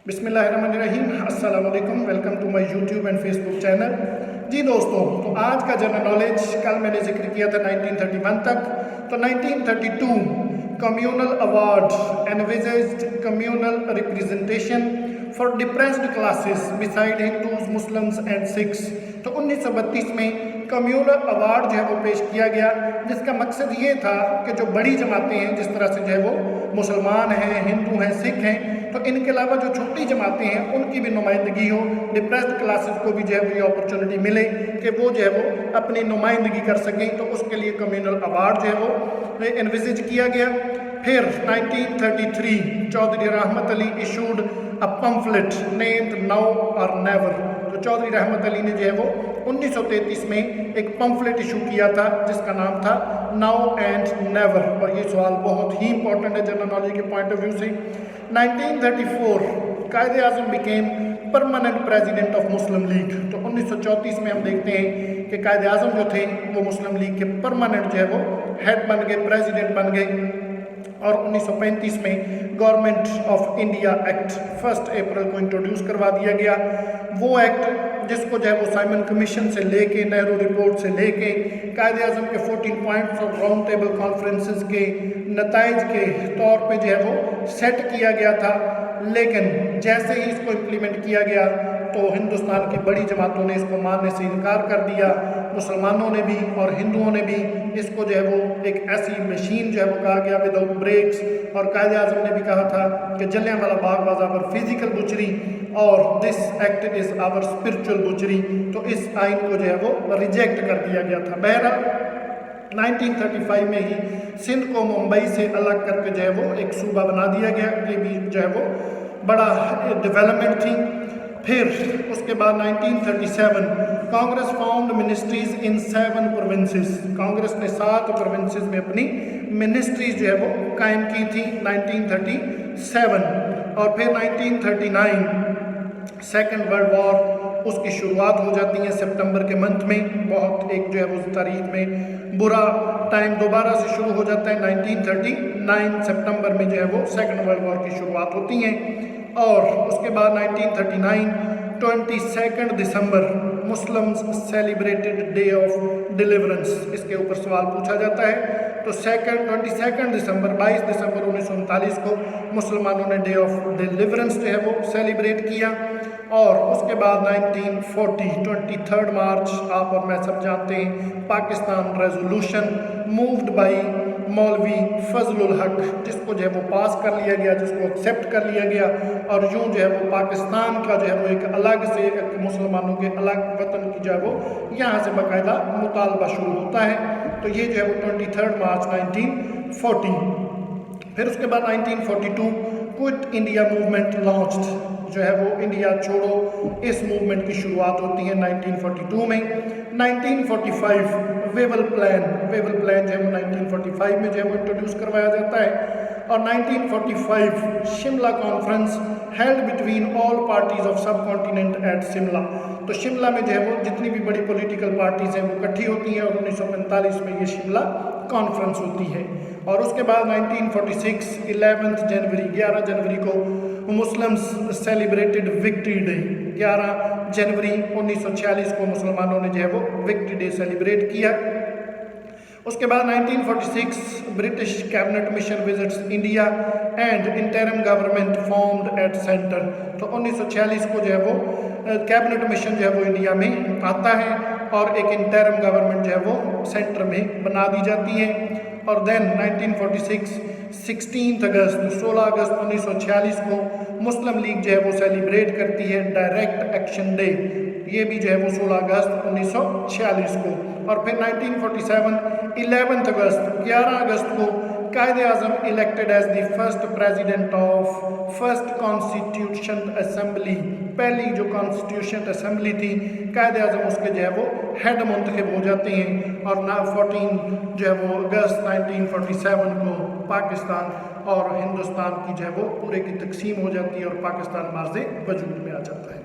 बिस्मिल्लाहिर्रहमानिर्रहीम, अस्सलाम वालेकुम। Welcome to my YouTube and Facebook channel. जी दोस्तों, तो आज का जनरल नॉलेज, कल मैंने जिक्र किया था 1931 तक। तो 1932 communal award envisaged communal representation for depressed classes beside Hindus Muslims and Sikhs. तो 1932 में कम्यूनल अवार्ड जो है वो पेश किया गया, जिसका मकसद ये था कि जो बड़ी जमातें हैं, जिस तरह से जो है वो मुसलमान हैं, हिंदू हैं, सिख हैं, तो इनके अलावा जो छोटी जमातें हैं उनकी भी नुमाइंदगी हो, डिप्रेस्ड क्लासेस को भी जो है वो ये अपॉर्चुनिटी मिले कि वो जो है वो अपनी नुमाइंदगी कर सकें। तो उसके लिए कम्यूनल अवार्ड जो है वो एनविजेज किया गया। फिर 1933 चौधरी रहमत Ali issued a pamphlet named now और नेवर। तो चौधरी रहमत अली ने जो है वो 1933 में एक पम्फलेट इशू किया था जिसका नाम था नाउ एंड नेवर। और ये सवाल बहुत ही इंपॉर्टेंट है जनरल नॉलेज के पॉइंट ऑफ व्यू से। 1934 Quaid Azam became permanent president of Muslim League. तो 1934 में हम देखते हैं कि कायदे आज़म जो थे वो मुस्लिम लीग के परमानेंट जो है वो हेड बन गए, प्रेसिडेंट बन गए। और 1935 में गवर्नमेंट ऑफ इंडिया एक्ट 1 अप्रैल को इंट्रोड्यूस करवा दिया गया। वो एक्ट जिसको जो है वो साइमन कमीशन से लेके, नेहरू रिपोर्ट से लेके, कायदे आज़म के 14 पॉइंट्स और राउंड टेबल कॉन्फ्रेंसेस के नताइज के तौर पे जो है वो सेट किया गया था। लेकिन जैसे ही इसको इम्प्लीमेंट किया गया तो हिंदुस्तान की बड़ी जमातों ने इसको मानने से इनकार कर दिया। मुसलमानों ने भी और हिंदुओं ने भी इसको जो है वो एक ऐसी मशीन जो है वो कहा गया विदाउट ब्रेक्स। और कायदे आज़म ने भी कहा था कि Jallianwala Bagh was our physical butchery और this act is our spiritual butchery. तो इस आइन को जो है वो रिजेक्ट कर दिया गया था। बहरहाल 1935 में ही सिंध को मुंबई से अलग करके जो है वो एक सूबा बना दिया गया। ये भी जो है वो बड़ा डेवलपमेंट थी। फिर उसके बाद 1937 कांग्रेस फाउंड मिनिस्ट्रीज इन 7 प्रोविंसेस। कांग्रेस ने 7 प्रोविंसेस में अपनी मिनिस्ट्रीज जो है वो कायम की थी 1937। और फिर 1939 सेकेंड वर्ल्ड वॉर उसकी शुरुआत हो जाती है सितंबर के मंथ में। बहुत एक जो है वो तारीख में बुरा टाइम दोबारा से शुरू हो जाता है। 1939 सितंबर में जो है वो सेकेंड वर्ल्ड वॉर की शुरुआत होती है। और उसके बाद 1939 22 December Muslims celebrated day of deliverance. इसके ऊपर सवाल पूछा जाता है। तो 22 दिसंबर 22 दिसंबर 1939 को मुसलमानों ने डे ऑफ डिलीवरेंस जो है वो सेलिब्रेट किया। और उसके बाद 1940 23 मार्च आप और मैं सब जानते हैं, पाकिस्तान रेजोल्यूशन मूव्ड बाई मौलवी फजलुल हक, जिसको जो है वो पास कर लिया गया, जिसको एक्सेप्ट कर लिया गया। और यूँ जो है वो पाकिस्तान का जो है वो एक अलग से एक मुसलमानों के अलग वतन की जो है वो यहाँ से बाकायदा मुतालबा शुरू होता है। तो ये जो है वो 23 मार्च 1940। फिर उसके बाद 1942 क्विट इंडिया मूवमेंट लॉन्च्ड, जो है वो इंडिया छोड़ो इस मूवमेंट की शुरुआत होती है 1942 में। 1945 वेवल प्लान जो है वो 1945 में जो है वो इंट्रोड्यूस करवाया जाता है। और 1945 Shimla conference held between all parties of सब कॉन्टिनेंट एट शिमला। तो शिमला में जो है वो जितनी भी बड़ी पॉलिटिकल पार्टीज हैं वो इकट्ठी होती हैं और 1945 में ये शिमला कॉन्फ्रेंस होती है। और उसके बाद 1946 11 जनवरी को मुस्लिम्स सेलिब्रेटेड विक्ट्री डे। 11 जनवरी 1946 को मुसलमानों ने जो है वो विक्ट्री डे सेलिब्रेट किया। उसके बाद 1946 British cabinet mission visits India and interim government formed at centre. तो 1946 को जो है वो कैबिनेट मिशन जो है वो इंडिया में आता है और एक इंटरिम गवर्नमेंट जो है वो सेंटर में बना दी जाती है। और देन 1946 16 अगस्त 1946 को मुस्लिम लीग जो है वो सेलिब्रेट करती है डायरेक्ट एक्शन डे। ये भी जो है वो 16 अगस्त 1946 को। और फिर 1947 11 अगस्त को Quaid Azam elected as the first president of first constitution assembly. पहली जो कॉन्स्टिट्यूशन असेंबली थी कायदे आज़म उसके जो है वो हेड मुंतखब हो जाते हैं। और 14 जो है वो अगस्त 1947 को पाकिस्तान और हिंदुस्तान की जो है वो पूरे की तकसीम हो जाती है और पाकिस्तान मार्ज़े वजूद में आ जाता है।